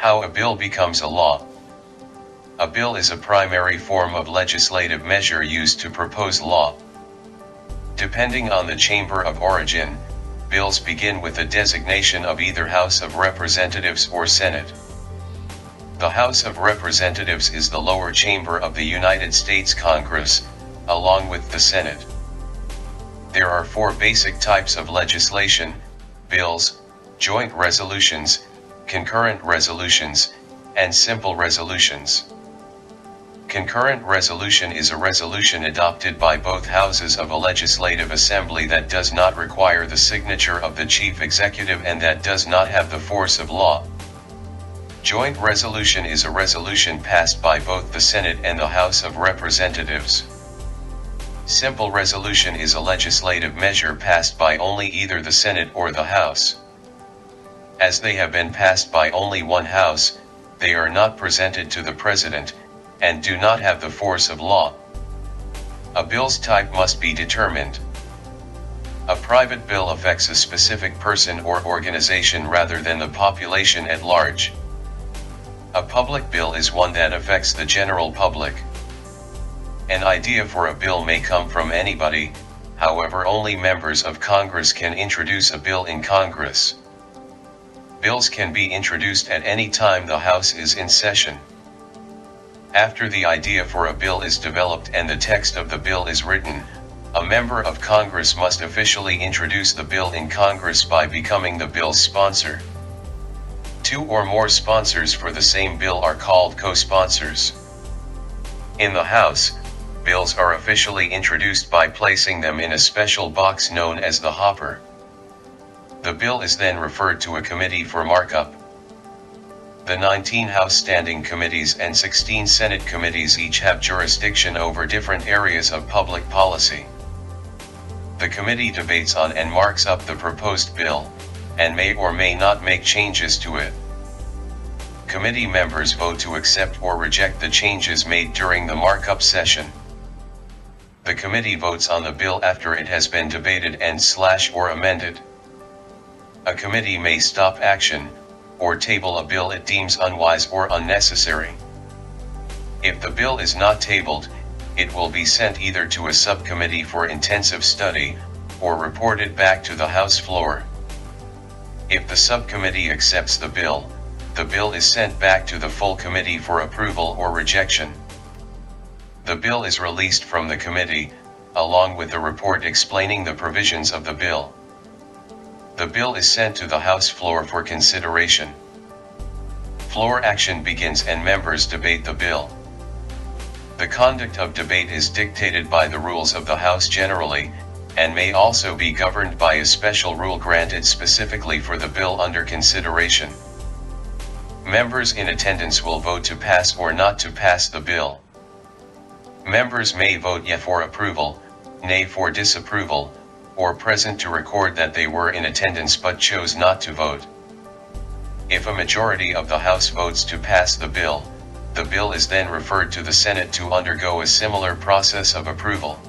How a bill becomes a law. A bill is a primary form of legislative measure used to propose law. Depending on the chamber of origin, bills begin with a designation of either House of Representatives or Senate. The House of Representatives is the lower chamber of the United States Congress, along with the Senate. There are four basic types of legislation: bills, joint resolutions, concurrent resolutions, and simple resolutions. Concurrent resolution is a resolution adopted by both houses of a legislative assembly that does not require the signature of the chief executive and that does not have the force of law. Joint resolution is a resolution passed by both the Senate and the House of Representatives. Simple resolution is a legislative measure passed by only either the Senate or the House. As they have been passed by only one house, they are not presented to the President, and do not have the force of law. A bill's type must be determined. A private bill affects a specific person or organization rather than the population at large. A public bill is one that affects the general public. An idea for a bill may come from anybody, however only members of Congress can introduce a bill in Congress. Bills can be introduced at any time the House is in session. After the idea for a bill is developed and the text of the bill is written, a member of Congress must officially introduce the bill in Congress by becoming the bill's sponsor. Two or more sponsors for the same bill are called co-sponsors. In the House, bills are officially introduced by placing them in a special box known as the hopper. The bill is then referred to a committee for markup. The 19 House Standing Committees and 16 Senate Committees each have jurisdiction over different areas of public policy. The committee debates on and marks up the proposed bill, and may or may not make changes to it. Committee members vote to accept or reject the changes made during the markup session. The committee votes on the bill after it has been debated and/or amended. A committee may stop action, or table a bill it deems unwise or unnecessary. If the bill is not tabled, it will be sent either to a subcommittee for intensive study, or reported back to the House floor. If the subcommittee accepts the bill is sent back to the full committee for approval or rejection. The bill is released from the committee, along with a report explaining the provisions of the bill. The bill is sent to the House floor for consideration. Floor action begins and members debate the bill. The conduct of debate is dictated by the rules of the House generally, and may also be governed by a special rule granted specifically for the bill under consideration. Members in attendance will vote to pass or not to pass the bill. Members may vote yea for approval, nay for disapproval, or present to record that they were in attendance but chose not to vote. If a majority of the House votes to pass the bill is then referred to the Senate to undergo a similar process of approval.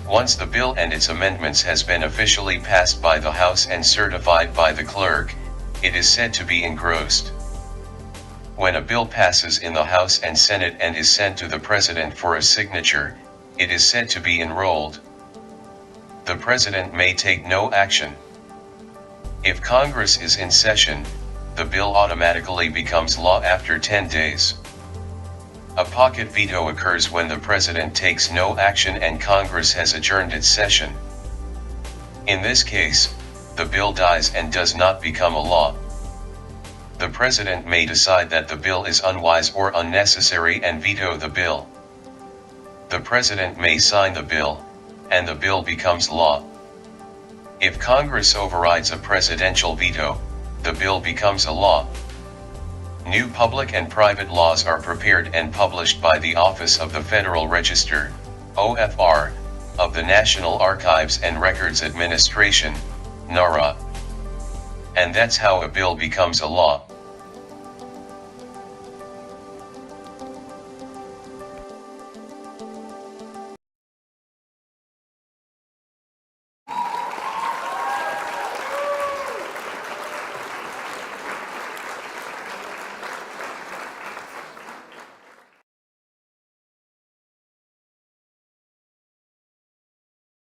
Once the bill and its amendments has been officially passed by the House and certified by the clerk, it is said to be engrossed. When a bill passes in the House and Senate and is sent to the President for a signature, it is said to be enrolled. The President may take no action. If Congress is in session, the bill automatically becomes law after 10 days. A pocket veto occurs when the President takes no action and Congress has adjourned its session. In this case, the bill dies and does not become a law. The President may decide that the bill is unwise or unnecessary and veto the bill. The President may sign the bill, and the bill becomes law. If Congress overrides a presidential veto, the bill becomes a law. New public and private laws are prepared and published by the Office of the Federal Register, OFR, of the National Archives and Records Administration, NARA. And that's how a bill becomes a law.